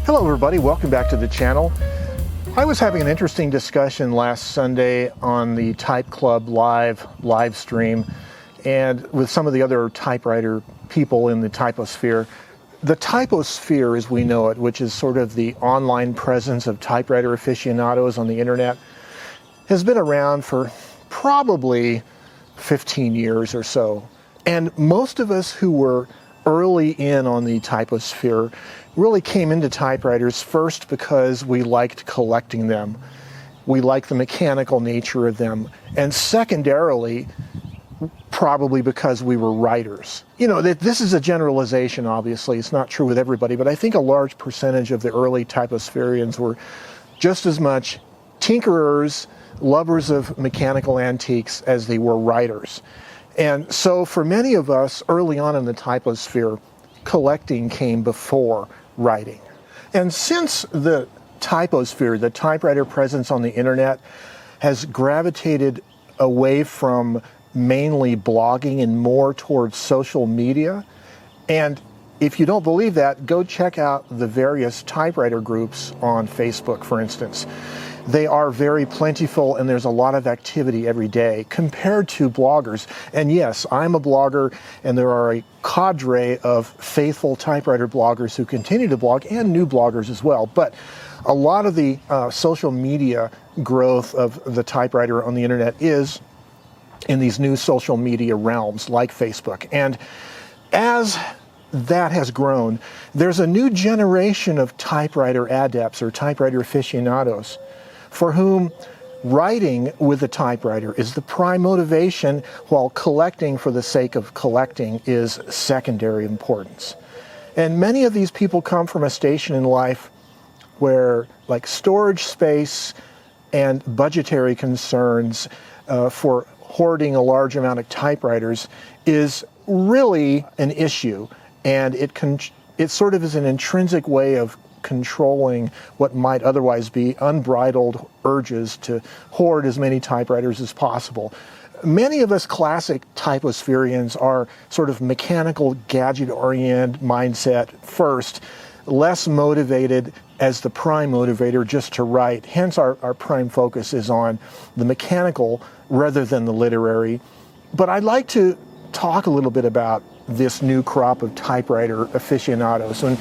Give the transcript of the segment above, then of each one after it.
Hello everybody, welcome back to the channel. I was having an interesting discussion last Sunday on the Type Club live stream and with some of the other typewriter people in the typosphere. The typosphere as we know it, which is sort of the online presence of typewriter aficionados on the internet, has been around for probably 15 years or so. And most of us who were early in on the typosphere really came into typewriters first because we liked collecting them. We liked the mechanical nature of them. And secondarily, probably because we were writers. You know, this is a generalization, obviously. It's not true with everybody, but I think a large percentage of the early typospherians were just as much tinkerers, lovers of mechanical antiques as they were writers. And so for many of us early on in the typosphere, collecting came before writing. And since the typosphere, the typewriter presence on the internet, has gravitated away from mainly blogging and more towards social media, and if you don't believe that, go check out the various typewriter groups on Facebook, for instance. They are very plentiful and there's a lot of activity every day compared to bloggers. And yes, I'm a blogger and there are a cadre of faithful typewriter bloggers who continue to blog and new bloggers as well. But a lot of the social media growth of the typewriter on the internet is in these new social media realms like Facebook. And as that has grown, there's a new generation of typewriter adepts or typewriter aficionados for whom writing with a typewriter is the prime motivation, while collecting for the sake of collecting is secondary importance. And many of these people come from a station in life where, like, storage space and budgetary concerns for hoarding a large amount of typewriters is really an issue, and it sort of is an intrinsic way of controlling what might otherwise be unbridled urges to hoard as many typewriters as possible. Many of us classic typospherians are sort of mechanical, gadget-oriented mindset first, less motivated as the prime motivator just to write. Hence our prime focus is on the mechanical rather than the literary. But I'd like to talk a little bit about this new crop of typewriter aficionados. And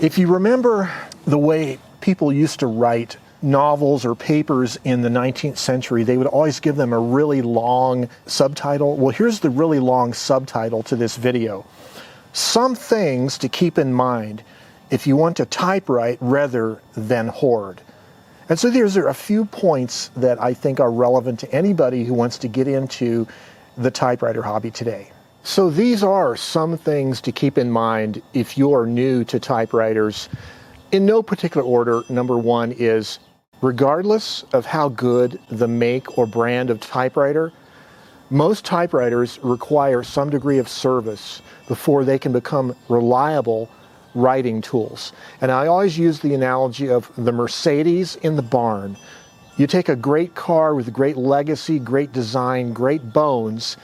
if you remember the way people used to write novels or papers in the 19th century, they would always give them a really long subtitle. Well, here's the really long subtitle to this video. Some things to keep in mind if you want to typewrite rather than hoard. And so there are a few points that I think are relevant to anybody who wants to get into the typewriter hobby today. So these are some things to keep in mind if you're new to typewriters. In no particular order, number one is, regardless of how good the make or brand of typewriter, most typewriters require some degree of service before they can become reliable writing tools. And I always use the analogy of the Mercedes in the barn. You take a great car with great legacy, great design, great bones,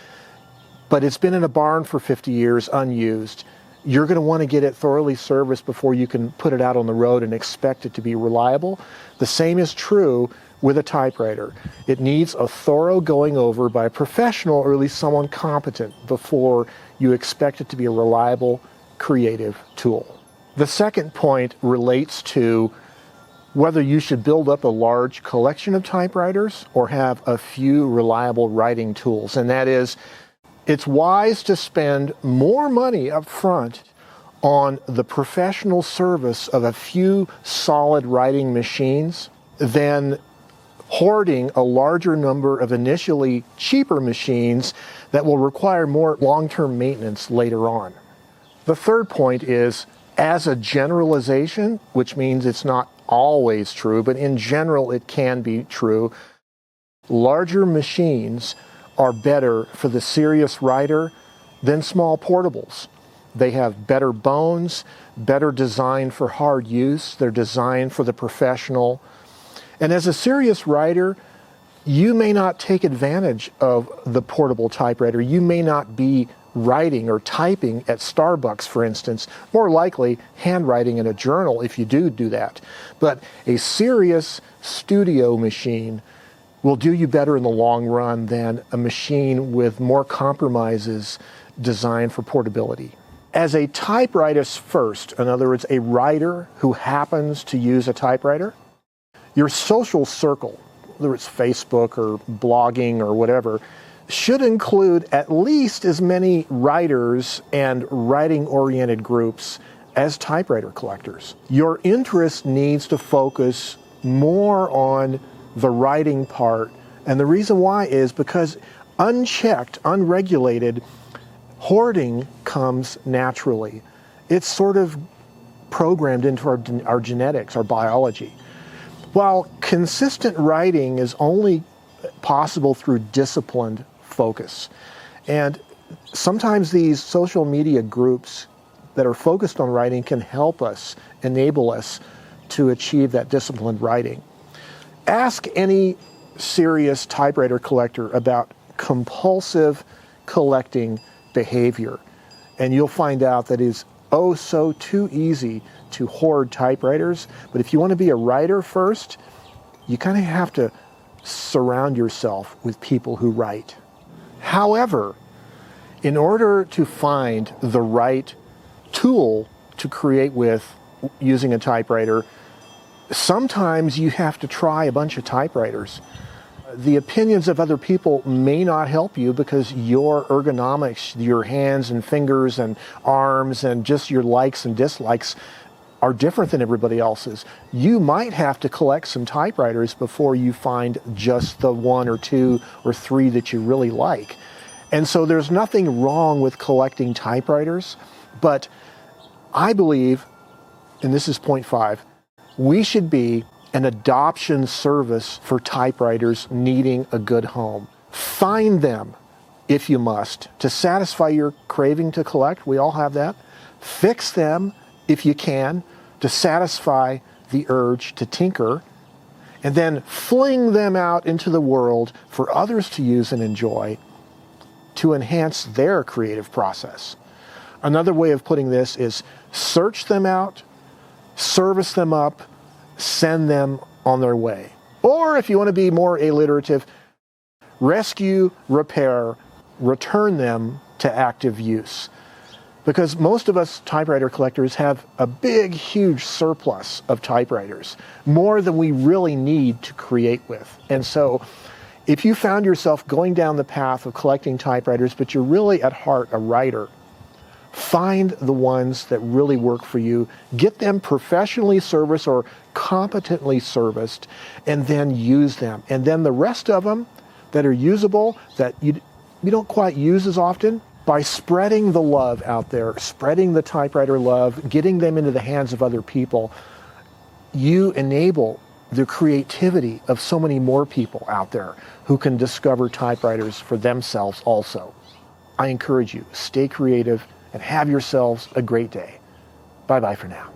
but it's been in a barn for 50 years unused. You're going to want to get it thoroughly serviced before you can put it out on the road and expect it to be reliable. The same is true with a typewriter. It needs a thorough going over by a professional, or at least someone competent, before you expect it to be a reliable, creative tool. The second point relates to whether you should build up a large collection of typewriters or have a few reliable writing tools, and that is, it's wise to spend more money up front on the professional service of a few solid writing machines than hoarding a larger number of initially cheaper machines that will require more long-term maintenance later on. The third point is, as a generalization, which means it's not always true, but in general it can be true, larger machines are better for the serious writer than small portables. They have better bones, better design for hard use, they're designed for the professional. And as a serious writer, you may not take advantage of the portable typewriter. You may not be writing or typing at Starbucks, for instance, more likely handwriting in a journal if you do that. But a serious studio machine will do you better in the long run than a machine with more compromises designed for portability. As a typewriter first, in other words, a writer who happens to use a typewriter, your social circle, whether it's Facebook or blogging or whatever, should include at least as many writers and writing-oriented groups as typewriter collectors. Your interest needs to focus more on the writing part, and the reason why is because unchecked, unregulated, hoarding comes naturally. It's sort of programmed into our genetics, our biology. While consistent writing is only possible through disciplined focus. And sometimes these social media groups that are focused on writing can help us, enable us to achieve that disciplined writing. Ask any serious typewriter collector about compulsive collecting behavior, and you'll find out that it is oh so too easy to hoard typewriters. But if you want to be a writer first, you kind of have to surround yourself with people who write. However, in order to find the right tool to create with using a typewriter, sometimes you have to try a bunch of typewriters. The opinions of other people may not help you because your ergonomics, your hands and fingers and arms and just your likes and dislikes are different than everybody else's. You might have to collect some typewriters before you find just the one or two or three that you really like. And so there's nothing wrong with collecting typewriters, but I believe, and this is point 5, we should be an adoption service for typewriters needing a good home. Find them, if you must, to satisfy your craving to collect. We all have that. Fix them, if you can, to satisfy the urge to tinker. And then fling them out into the world for others to use and enjoy to enhance their creative process. Another way of putting this is search them out, service them up, send them on their way. Or if you want to be more alliterative, rescue, repair, return them to active use. Because most of us typewriter collectors have a big, huge surplus of typewriters, more than we really need to create with. And so if you found yourself going down the path of collecting typewriters, but you're really at heart a writer, find the ones that really work for you, get them professionally serviced or competently serviced, and then use them. And then the rest of them that are usable, that you don't quite use as often, by spreading the love out there, spreading the typewriter love, getting them into the hands of other people, you enable the creativity of so many more people out there who can discover typewriters for themselves also. I encourage you, stay creative and have yourselves a great day. Bye-bye for now.